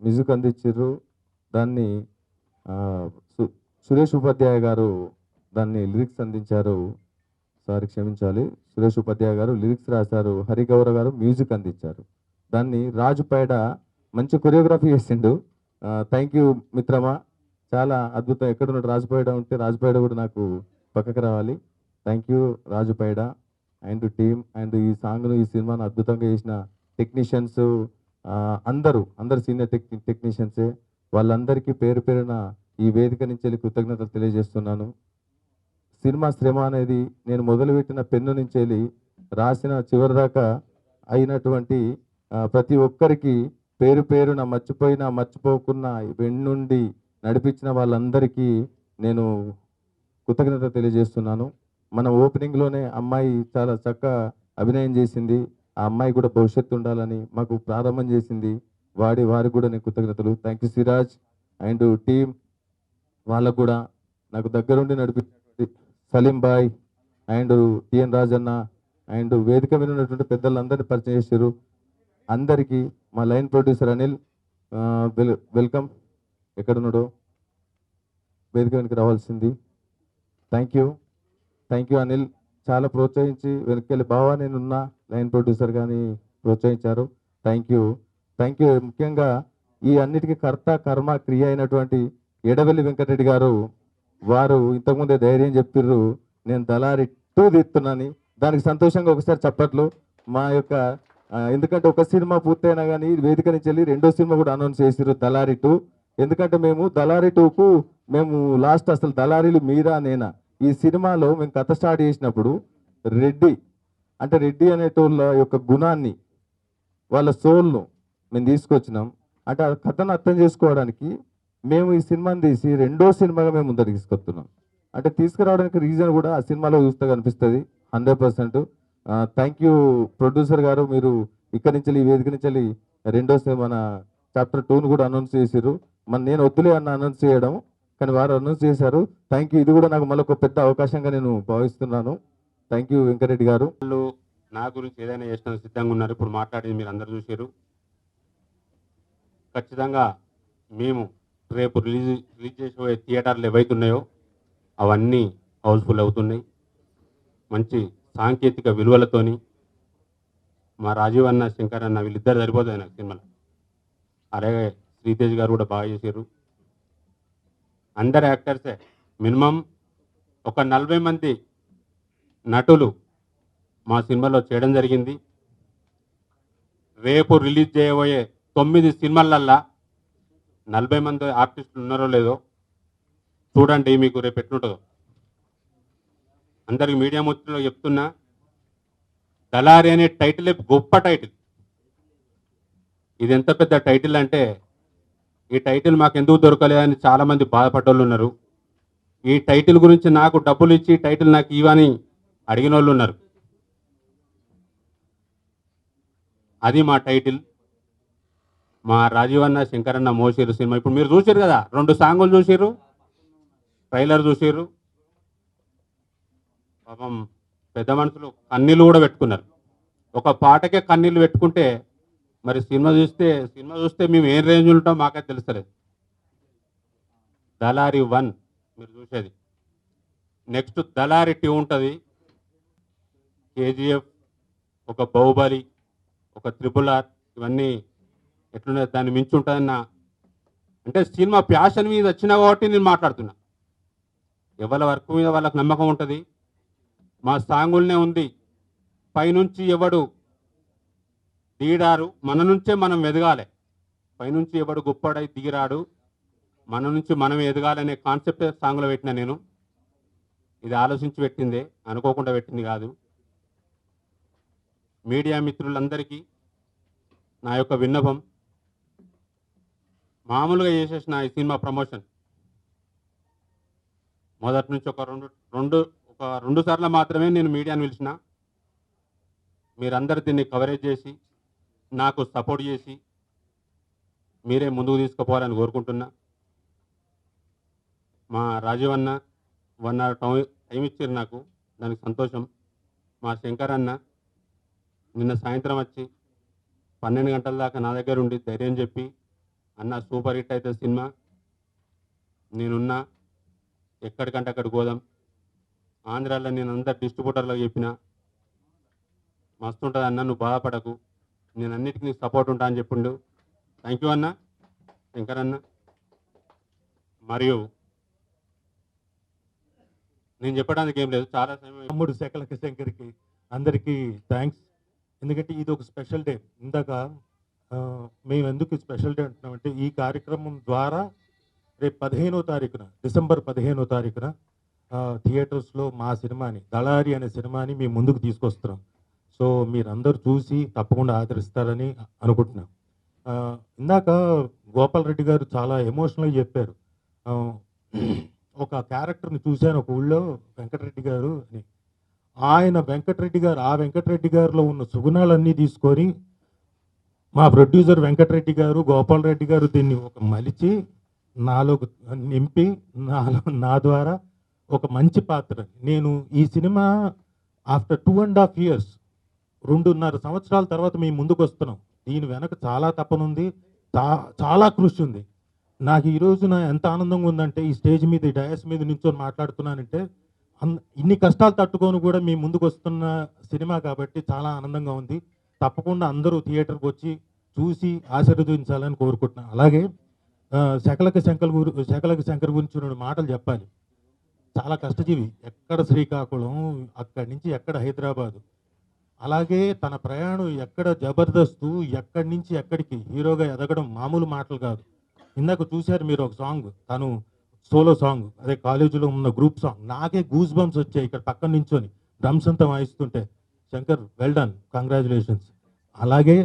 Music అందించారు. దాన్ని సురేష్ ఉపాధ్యాయ గారు దాన్ని లిరిక్స్ అందించారు. సారీ క్షమించాలి, సురేష్ ఉపాధ్యాయ గారు లిరిక్స్ రాశారు, హరిగౌర గారు మ్యూజిక్ అందించారు. దాన్ని రాజుపేడ మంచి కొరియోగ్రఫీ చేసిండు. థ్యాంక్ యూ మిత్రమా, చాలా అద్భుతం. ఎక్కడున్నాడు రాజుపేడ ఉంటే రాజుపేడ కూడా నాకు పక్కకు రావాలి. Thank you Rajupeda and team and ఈ సాంగ్ను ఈ సినిమాను అద్భుతంగా చేసిన టెక్నీషియన్స్ అందరూ సీనియర్ టెక్నీషియన్సే. వాళ్ళందరికీ పేరు పేరున ఈ వేదిక నుంచి వెళ్ళి కృతజ్ఞతలు తెలియజేస్తున్నాను. సినిమా శ్రమ అనేది నేను మొదలుపెట్టిన పెన్ను నుంచి వెళ్ళి రాసిన చివరి దాకా అయినటువంటి ప్రతి ఒక్కరికి పేరు పేరున మర్చిపోకున్నా వెన్నుండి నడిపించిన వాళ్ళందరికీ నేను కృతజ్ఞత తెలియజేస్తున్నాను. మన ఓపెనింగ్లోనే అమ్మాయి చాలా చక్కగా అభినయం చేసింది. ఆ అమ్మాయి కూడా భవిష్యత్తు ఉండాలని మాకు ప్రారంభం చేసింది. వారికి కూడా నేను కృతజ్ఞతలు. Thank you Siraj and team. వాళ్ళకు కూడా నాకు దగ్గరుండి నడిపించినటువంటి Saleem bhai and TN Rajanna and వేదిక మీద ఉన్నటువంటి పెద్దలందరినీ పరిచయం చేశారు. అందరికీ మా లైన్ ప్రొడ్యూసర్ అనిల్ వెల్కమ్. ఎక్కడున్నాడో వేదిక వెనక్కి రావాల్సింది. థ్యాంక్ యూ అనిల్, చాలా ప్రోత్సహించి వెనక్కి బావా నేనున్నా లైన్ ప్రొడ్యూసర్ కానీ ప్రోత్సహించారు. Thank you. ముఖ్యంగా ఈ అన్నిటికీ కర్త కర్మ క్రియ అయినటువంటి ఎడవెల్లి వెంకటరెడ్డి గారు, వారు ఇంతకుముందే ధైర్యం చెప్పిర్రు నేను దళారి 2 తీస్తున్నాను. దానికి సంతోషంగా ఒకసారి చప్పట్లు. మా యొక్క ఎందుకంటే ఒక సినిమా పూర్తయినా కానీ వేదిక నుంచి వెళ్ళి 2వ సినిమా కూడా అనౌన్స్ చేసిర్రు దళారి 2. ఎందుకంటే మేము దళారి 2కు మేము లాస్ట్ అసలు దళారీలు మీరా నేనా ఈ సినిమాలో మేము కథ స్టార్ట్ చేసినప్పుడు రెడ్డి అనేటోళ్ళ యొక్క గుణాన్ని, వాళ్ళ సోల్ను మేము తీసుకొచ్చినాం. అంటే ఆ కథను అర్థం చేసుకోవడానికి మేము ఈ సినిమాని తీసి 2వ సినిమాగా మేము ముందరికి తీసుకొస్తున్నాం. అంటే తీసుకురావడానికి రీజన్ కూడా ఆ సినిమాలో చూస్తే కనిపిస్తుంది 100%. థ్యాంక్ యూ ప్రొడ్యూసర్ గారు, మీరు ఇక్కడి నుంచి ఈ వేదిక నుంచి 2వ మన చాప్టర్ 2ను కూడా అనౌన్స్ చేశారు. నేను వద్దులే అన్న అనౌన్స్ చేయడం, కానీ వారు అనౌన్స్ చేశారు. Thank you. ఇది కూడా నాకు మళ్ళీ ఒక పెద్ద అవకాశంగా నేను భావిస్తున్నాను. థ్యాంక్ యూ వెంకరెడ్డి గారు. వాళ్ళు నా గురించి ఏదైనా చేసిన సిద్ధంగా ఉన్నారు. ఇప్పుడు మాట్లాడేది మీరు అందరూ చూశారు. ఖచ్చితంగా మేము రేపు రిలీజ్ చేసే థియేటర్లు ఏవైతున్నాయో అవన్నీ హౌస్ఫుల్ అవుతున్నాయి. మంచి సాంకేతిక విలువలతోని మా రాజీవ్ అన్న, శంకర్ అన్న వీళ్ళిద్దరు సరిపోతుంది నాకు సినిమాలో. అలాగే శ్రీతేజ్ గారు కూడా బాగా చేశారు. అందరు యాక్టర్సే, మినిమం ఒక 40 మంది నటులు మా సినిమాలో చేయడం జరిగింది. రేపు రిలీజ్ చేయబోయే 9 సినిమాలల్లా 40 మంది ఆర్టిస్టులు ఉన్నారో లేదో చూడండి, మీకు రేపు ఎట్లుంటుందో. అందరికి మీడియా ముచ్చులో చెప్తున్నా, దళారి అనే టైటిల్ గొప్ప టైటిల్. ఇది ఎంత పెద్ద టైటిల్ అంటే, ఈ టైటిల్ మాకు ఎందుకు దొరకలేదని చాలామంది బాధపడ్డోళ్ళు ఉన్నారు. ఈ టైటిల్ గురించి నాకు డబ్బులు ఇచ్చి టైటిల్ నాకు ఇవని అడిగిన వాళ్ళు ఉన్నారు. అది మా టైటిల్. మా రాజీవ్ అన్న, శంకర్ అన్న మోసిరు సినిమా. ఇప్పుడు మీరు చూసారు కదా, 2 సాంగులు చూసిర్రు, ట్రైలర్ చూసిర్రు. పాపం పెద్ద మనుషులు కన్నీళ్ళు కూడా పెట్టుకున్నారు. ఒక పాటకే కన్నీళ్ళు పెట్టుకుంటే మరి సినిమా చూస్తే మేము ఏం రేంజ్ ఉంటాం మాకే తెలుస్తలేదు. దళారి 1 మీరు చూసేది. నెక్స్ట్ దళారి 2 ఉంటుంది. కేజీఎఫ్, ఒక బాహుబలి, ఒక RRR, ఇవన్నీ ఎట్లుండే దాన్ని మించి ఉంటుందన్న. అంటే సినిమా ప్యాషన్ మీద వచ్చినా కాబట్టి నేను మాట్లాడుతున్నా. ఎవరి వర్క్ మీద వాళ్ళకి నమ్మకం ఉంటుంది. మా సాంగుల్నే ఉంది, పైనుంచి ఎవడు దిగిరారు, మన నుంచే మనం ఎదగాలి. పైనుంచి ఎవడు గొప్పడై దిగిరాడు, మన నుంచి మనం ఎదగాలనే కాన్సెప్ట్ సాంగ్లో పెట్టిన నేను. ఇది ఆలోచించి పెట్టిందే, అనుకోకుండా పెట్టింది కాదు. మీడియా మిత్రులందరికీ నా యొక్క విన్నపం, మామూలుగా చేసేసిన ఈ సినిమా ప్రమోషన్ మొదటి నుంచి ఒక రెండు సార్లు మాత్రమే నేను మీడియాను పిలిచిన. మీరందరూ దీన్ని కవరేజ్ చేసి నాకు సపోర్ట్ చేసి మీరే ముందుకు తీసుకుపోవాలని కోరుకుంటున్నా. మా రాజీవ్ అన్న 1 hour టైం ఇచ్చారు నాకు, దానికి సంతోషం. మా శంకర్ అన్న నిన్న సాయంత్రం వచ్చి 12 గంటల దాకా నా దగ్గర ఉండి ధైర్యం చెప్పి అన్న సూపర్ హిట్ అవుతుంది సినిమా, నేనున్నా, ఎక్కడికంటే అక్కడికి పోదాం. ఆంధ్రాలో నేను అందరు డిస్ట్రిబ్యూటర్లకు చెప్పిన, మస్తు ఉంటుంది అన్న, నువ్వు బాధపడకు, నేను అన్నిటికీ నీకు సపోర్ట్ ఉంటా అని చెప్పిండు. థ్యాంక్ యూ అన్న, శంకర్ అన్న. మరియు నేను చెప్పడానికి ఏం లేదు, చాలా సమయం. తమ్ముడు శకలక శంకర్కి అందరికీ థ్యాంక్స్. ఎందుకంటే ఇది ఒక స్పెషల్ డే. ఇందాక మేము ఎందుకు స్పెషల్ డే అంటున్నామంటే, ఈ కార్యక్రమం ద్వారా రేపు 15వ తారీఖున, డిసెంబర్ 15వ తారీఖున థియేటర్స్లో మా సినిమాని, దళారి అనే సినిమాని మేము ముందుకు తీసుకొస్తున్నాం. సో మీరందరూ చూసి తప్పకుండా ఆదరిస్తారని అనుకుంటున్నాం. ఇందాక గోపాల్ రెడ్డి గారు చాలా ఎమోషనల్గా చెప్పారు. ఒక క్యారెక్టర్ని చూశాను ఒక ఊళ్ళో, వెంకటరెడ్డి గారు అని. ఆయన వెంకటరెడ్డి గారు, ఆ వెంకటరెడ్డి గారిలో ఉన్న సుగుణాలన్నీ తీసుకొని మా ప్రొడ్యూసర్ వెంకటరెడ్డి గారు, గోపాల్ రెడ్డి గారు దీన్ని ఒక మలిచి నాలో నింపి నా ద్వారా ఒక మంచి పాత్ర. నేను ఈ సినిమా ఆఫ్టర్ 2.5 years, 2.5 సంవత్సరాల తర్వాత మేము ముందుకు వస్తున్నాం. దీని వెనక చాలా తపనుంది, చాలా కృషి ఉంది. నాకు ఈ రోజున ఎంత ఆనందంగా ఉందంటే, ఈ స్టేజ్ మీద, ఈ డయాస్ మీద నించొని మాట్లాడుతున్నానంటే, ఇన్ని కష్టాలు తట్టుకొని కూడా మేము ముందుకు వస్తున్న సినిమా కాబట్టి చాలా ఆనందంగా ఉంది. తప్పకుండా అందరూ థియేటర్కి వచ్చి చూసి ఆశీర్వదించాలని కోరుకుంటున్నాను. అలాగే శకలక శంకర్ గురించి 2 మాటలు చెప్పాలి. చాలా కష్టజీవి. ఎక్కడ శ్రీకాకుళం, అక్కడి నుంచి ఎక్కడ హైదరాబాదు, అలాగే తన ప్రయాణం ఎక్కడ జబర్దస్తు, ఎక్కడి నుంచి ఎక్కడికి హీరోగా ఎదగడం మామూలు మాటలు కాదు. ఇందాక చూశారు మీరు ఒక సాంగ్, తను సోలో సాంగ్, అదే కాలేజీలో ఉన్న గ్రూప్ సాంగ్. నాకే గూస్ బంప్స్ వచ్చాయి ఇక్కడ పక్కన నించొని డ్రమ్స్ అంతా వాయిస్తుంటే. Shankar, well done, congratulations. అలాగే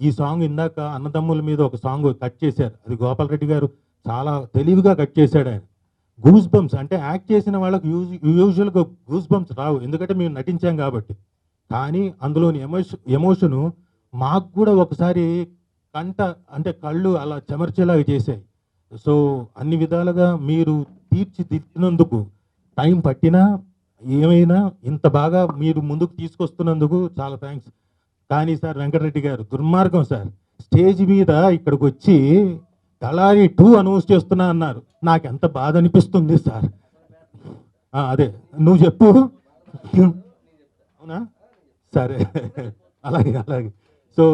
ఈ సాంగ్ ఇందాక అన్నదమ్ముల మీద ఒక సాంగ్ కట్ చేశారు, అది గోపాల్ రెడ్డి గారు చాలా తెలివిగా కట్ చేశాడు. ఆయన గూస్ బంప్స్ అంటే యాక్ట్ చేసిన వాళ్ళకి యూజువల్గా గూస్ బంప్స్ రావు, ఎందుకంటే మేము నటించాం కాబట్టి. కానీ అందులోని ఎమోషను మాకు కూడా ఒకసారి కళ్ళు అలా చెమర్చేలాగా చేశాయి. సో అన్ని విధాలుగా మీరు తీర్చిదిద్దినందుకు టైం పట్టినా ఏమైనా ఇంత బాగా మీరు ముందుకు తీసుకొస్తున్నందుకు చాలా థ్యాంక్స్. కానీ సార్ వెంకటరెడ్డి గారు దుర్మార్గం సార్, స్టేజ్ మీద ఇక్కడికి వచ్చి దళారి 2 అనౌన్స్ చేస్తున్నా అన్నారు. నాకు ఎంత బాధ అనిపిస్తుంది సార్. అదే నువ్వు చెప్పు. అవునా, సరే, అలాగే. So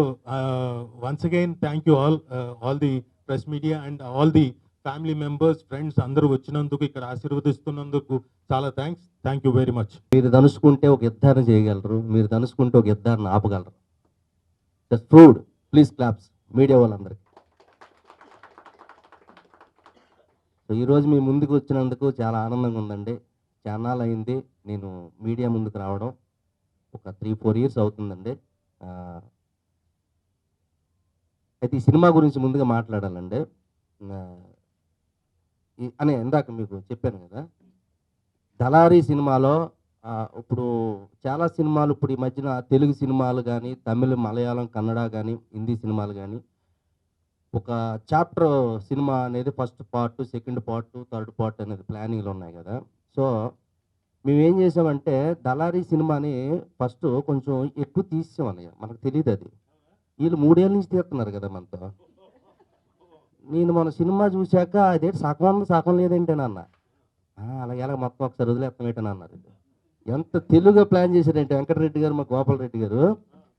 once again thank you all the press media and all the family members, friends అందరూ వచ్చినందుకు, ఇక్కడ ఆశీర్వదిస్తున్నందుకు చాలా thanks. Thank you very much. మీరు తలుసుకుంటే ఒక యుద్ధాన్ని చేయగలరు, మీరు తలుసుకుంటే ఒక యుద్ధాన్ని ఆపగలరు. Just proved. Please claps media వాళ్ళందరికీ. సో ఈరోజు మీ ముందుకు వచ్చినందుకు చాలా ఆనందంగా ఉందండి. ఛానల్ అయింది నేను మీడియా ముందుకు రావడం, ఒక 3-4 years అవుతుందండి. అయితే ఈ సినిమా గురించి ముందుగా మాట్లాడాలండి. అని ఇందాక మీకు చెప్పాను కదా, దళారీ సినిమాలో ఇప్పుడు చాలా సినిమాలు, ఇప్పుడు ఈ మధ్యన తెలుగు సినిమాలు కానీ, తమిళ, మలయాళం, కన్నడ కానీ, హిందీ సినిమాలు కానీ, ఒక చాప్టర్ సినిమా అనేది first part, second part, third part అనేది ప్లానింగ్లో ఉన్నాయి కదా. సో మేము ఏం చేసామంటే, దళారీ సినిమాని ఫస్ట్ కొంచెం ఎక్కువ తీసామన్నయ్య, మనకు తెలియదు అది. వీళ్ళు 3 ఏళ్ళ నుంచి తీస్తున్నారు కదా మనతో. నేను మన సినిమా చూశాక అదే సగం లేదేంటేనన్న, అలాగే అలాగే మొత్తం ఒకసారి వదిలేస్తామేటని అన్నారు. ఎంత తెలుగుగా ప్లాన్ చేశారంటే వెంకటరెడ్డి గారు, మా గోపాల్ రెడ్డి గారు.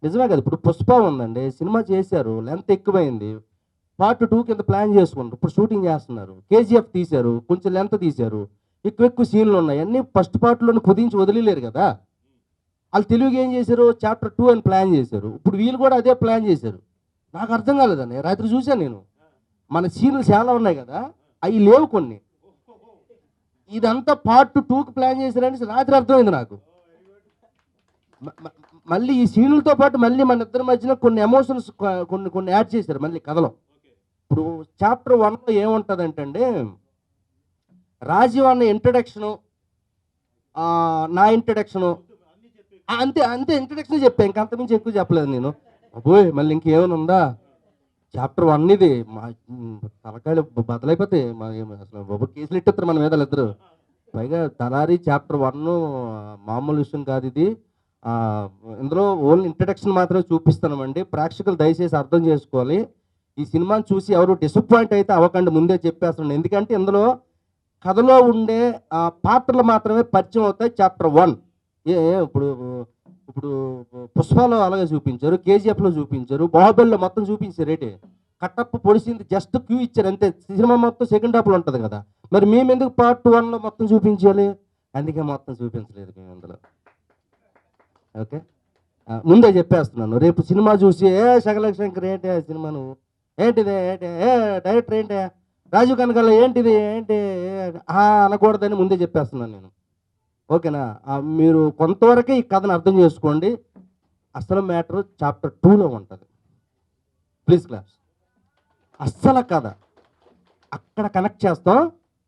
నిజమే కదా, ఇప్పుడు పుష్ప ఉందండి, సినిమా చేశారు, లెంత్ ఎక్కువైంది, పార్ట్ 2 కింద ప్లాన్ చేసుకున్నారు, ఇప్పుడు షూటింగ్ చేస్తున్నారు. కేజీఎఫ్ తీశారు, కొంచెం లెంత్ తీశారు, ఎక్కువ సీన్లు ఉన్నాయి, అన్నీ ఫస్ట్ పార్ట్లోనే కుదించి వదిలేరు కదా. వాళ్ళు తెలుగుగా ఏం చేశారు, చాప్టర్ 2 అని ప్లాన్ చేశారు. ఇప్పుడు వీళ్ళు కూడా అదే ప్లాన్ చేశారు. నాకు అర్థం కాలేదండి, రాత్రి చూశాను నేను. మన సీన్లు చాలా ఉన్నాయి కదా, అవి లేవు కొన్ని. ఇదంతా పార్ట్ 2కి ప్లాన్ చేశారని రాత్రి అర్థమైంది నాకు. మళ్ళీ ఈ సీన్లతో పాటు మళ్ళీ మన ఇద్దరి మధ్యన కొన్ని ఎమోషన్స్ కొన్ని యాడ్ చేశారు మళ్ళీ కథలో. ఇప్పుడు చాప్టర్ 1లో ఏముంటుందంటే అండి, రాజీవ్ అన్న ఇంట్రడక్షను, నా ఇంట్రడక్షను, అంతే ఇంట్రడక్షన్ చెప్పాను, ఇంకంతమించి ఎక్కువ చెప్పలేదు నేను. అబ్బోయ్ మళ్ళీ ఇంకేమైనా ఉందా, చాప్టర్ 1 ఇది. మా తలకాయలు బదలైపోతాయి, అసలు బాబు కేసులు ఎట్టేస్తారు మన మీద ఇద్దరు. పైగా దళారీ చాప్టర్ 1 మామూలు విషయం కాదు ఇది. ఇందులో ఓన్లీ ఇంట్రడక్షన్ మాత్రమే చూపిస్తున్నామండి, ప్రేక్షకులు దయచేసి అర్థం చేసుకోవాలి. ఈ సినిమాని చూసి ఎవరు డిసప్పాయింట్ అయితే అవ్వకండి, ముందే చెప్పేస్తున్నాను. ఎందుకంటే ఇందులో కథలో ఉండే పాత్రలు మాత్రమే పరిచయం అవుతాయి. చాప్టర్ 1 ఇప్పుడు ఇప్పుడు పుష్పలో అలాగే చూపించారు, కేజీఎఫ్లో చూపించారు, బాహుబలిలో మొత్తం చూపించారు. ఏంటి కట్టప్ప పొడిచింది జస్ట్ క్యూ ఇచ్చారు అంతే. సినిమా మొత్తం సెకండ్ హాఫ్లో ఉంటుంది కదా, మరి మేము ఎందుకు పార్ట్ 1లో మొత్తం చూపించాలి? అందుకే మొత్తం చూపించలేదు మేము అందులో. ఓకే, ముందే చెప్పేస్తున్నాను. రేపు సినిమా చూసి శకలక్ష శంకర్ ఏంటి సినిమా, నువ్వు ఏంటిది, ఏంటి డైరెక్టర్ ఏంటి, రాజీవ్ కనకాల ఏంటిది, ఏంటి అనకూడదని ముందే చెప్పేస్తున్నాను నేను. ఓకేనా? మీరు కొంతవరకే ఈ కథను అర్థం చేసుకోండి. అసలు మ్యాటర్ చాప్టర్ 2లో ఉంటుంది. Please class. అస్సలు కథ అక్కడ కనెక్ట్ చేస్తాం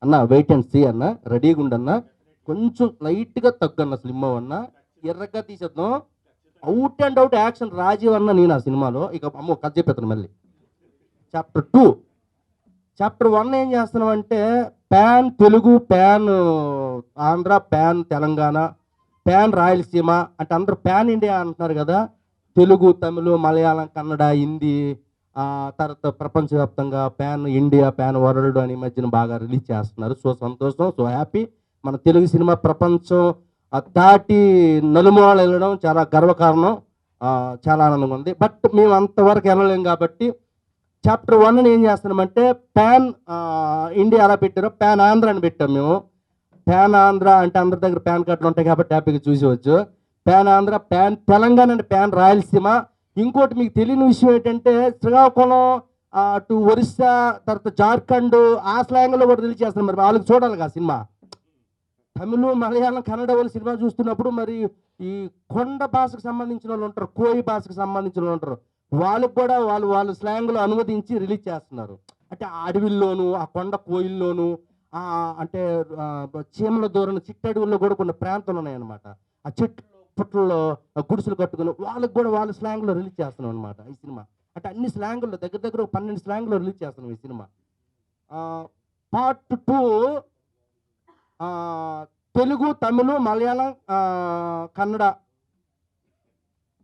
అన్న. వెయిట్ అండ్ సీ అన్న, రెడీగా ఉండన్న, కొంచెం లైట్గా తగ్గన్న, స్లిమ్ అన్న, ఎర్రగా తీసేద్దాం. Out and out action Rajiv అన్న నేను ఆ సినిమాలో. ఇక అమ్మో కథ చెప్పేస్తాను మళ్ళీ. చాప్టర్ 2. చాప్టర్ 1 ఏం చేస్తున్నాం అంటే pan Telugu, pan Andhra, pan Telangana, pan Rayalaseema అంటే అందరూ ప్యాన్ ఇండియా అంటున్నారు కదా. తెలుగు, తమిళ, మలయాళం, కన్నడ, హిందీ, తర్వాత ప్రపంచవ్యాప్తంగా ప్యాన్ ఇండియా, ప్యాన్ వరల్డ్ అని మధ్యన బాగా రిలీజ్ చేస్తున్నారు. సో సంతోషం, సో హ్యాపీ. మన తెలుగు సినిమా ప్రపంచం దాటి నలుమూలలు వెళ్ళడం చాలా గర్వకారణం, చాలా ఆనందంగా ఉంది. బట్ మేము అంతవరకు వెళ్ళలేం కాబట్టి చాప్టర్ 1 ఏం చేస్తున్నామంటే ప్యాన్ ఇండియా అలా పెట్టారో ప్యాన్ ఆంధ్ర అని పెట్టాం మేము. ప్యాన్ ఆంధ్ర అంటే అందరి దగ్గర ప్యాన్ కార్డులు ఉంటాయి కాబట్టి హ్యాపీగా చూసేవచ్చు. ప్యాన్ ఆంధ్ర, ప్యాన్ తెలంగాణ అంటే ప్యాన్ రాయలసీమ. ఇంకోటి మీకు తెలియని విషయం ఏంటంటే శ్రీకాకుళం అటు ఒరిస్సా, తర్వాత జార్ఖండ్ ఆ స్లాంగ్లో కూడా రిలీజ్ చేస్తున్నారు. మరి వాళ్ళకి చూడాలి కదా సినిమా. తమిళ, మలయాళం, కన్నడ వాళ్ళు సినిమా చూస్తున్నప్పుడు మరి ఈ కొండ భాషకు సంబంధించిన వాళ్ళు ఉంటారు, కోయి భాషకు సంబంధించిన వాళ్ళు ఉంటారు, వాళ్ళకు కూడా వాళ్ళు స్లాంగ్లో అనువదించి రిలీజ్ చేస్తున్నారు. అంటే ఆ అడవిల్లోను, ఆ కొండ కోయిల్లోను, అంటే చీమల దూరం చిట్టడవుల్లో కూడా కొన్ని ప్రాంతాలు ఉన్నాయన్నమాట. ఆ చెట్లు పుట్లలో గుడిసెలు కట్టుకుని వాళ్ళకు కూడా వాళ్ళ స్లాంగ్లో రిలీజ్ చేస్తున్నాం అనమాట ఈ సినిమా. అంటే అన్ని స్లాంగుల్లో దగ్గర 12 స్లాంగ్లో రిలీజ్ చేస్తున్నాం ఈ సినిమా. పార్ట్ 2 తెలుగు, తమిళ, మలయాళం, కన్నడ,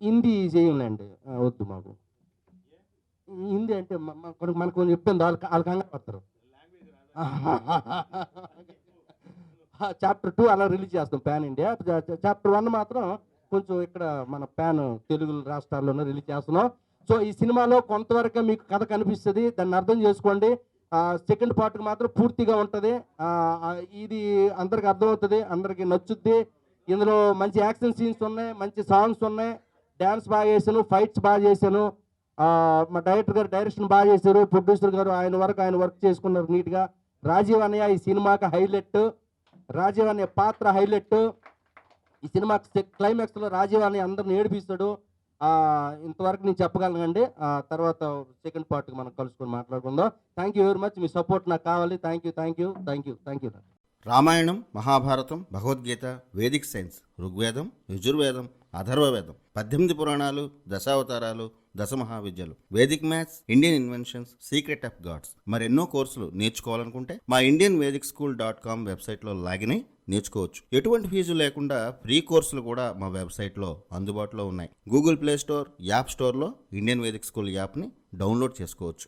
హిందీ చేయండి. వద్దు మాకు హిందీ అంటే మనకు కొంచెం చెప్పింది వాళ్ళు కంగారు పడతారు. చాప్టర్ 2 అలా రిలీజ్ చేస్తాం ప్యాన్ ఇండియా. చాప్టర్ 1 మాత్రం కొంచెం ఇక్కడ మన ప్యాన్ తెలుగు రాష్ట్రాల్లోనే రిలీజ్ చేస్తున్నాం. సో ఈ సినిమాలో కొంతవరకు మీకు కథ కనిపిస్తుంది, దాన్ని అర్థం చేసుకోండి. సెకండ్ పార్ట్కి మాత్రం పూర్తిగా ఉంటుంది. ఇది అందరికి అర్థమవుతుంది, అందరికి నచ్చుద్ది. ఇందులో మంచి యాక్షన్ సీన్స్ ఉన్నాయి, మంచి సాంగ్స్ ఉన్నాయి, డ్యాన్స్ బాగా చేశాను, ఫైట్స్ బాగా చేశాను. మా డైరెక్టర్ గారు డైరెక్షన్ బాగా చేశారు, ప్రొడ్యూసర్ గారు ఆయన వర్క్ చేసుకున్నారు నీట్గా. రాజీవ్ అన్నయ్య ఈ సినిమాకి హైలైట్, రాజీవ్ అన్నయ్య పాత్ర హైలైట్. ఈ సినిమా క్లైమాక్స్లో రాజీవ్ అన్నయ్య అందరిని ఏడిపిస్తాడు. ఇంతవరకు నేను చెప్పగలనండి. తర్వాత సెకండ్ పార్ట్కి మనం కలుసుకొని మాట్లాడుకుందాం. Thank you very much, me support నాకు కావాలి. Thank you. Ramayanam, Mahabharatam, Bhagavad Gita, Vedic science, ఋగ్వేదం, యజుర్వేదం, అథర్వవేదం, 18 పురాణాలు, దశావతారాలు, 10 మహావిద్యలు, Vedic maths, Indian inventions, secret of God's, మరెన్నో కోర్సులు నేర్చుకోవాలనుకుంటే మా indianvedicSchool.com వెబ్సైట్లో లాగిన్ అయి నేర్చుకోవచ్చు. ఎటువంటి ఫీజు లేకుండా ఫ్రీ కోర్సులు కూడా మా వెబ్సైట్లో అందుబాటులో ఉన్నాయి. గూగుల్ ప్లే స్టోర్, యాప్ స్టోర్లో ఇండియన్ వేదిక్ స్కూల్ యాప్ని డౌన్లోడ్ చేసుకోవచ్చు.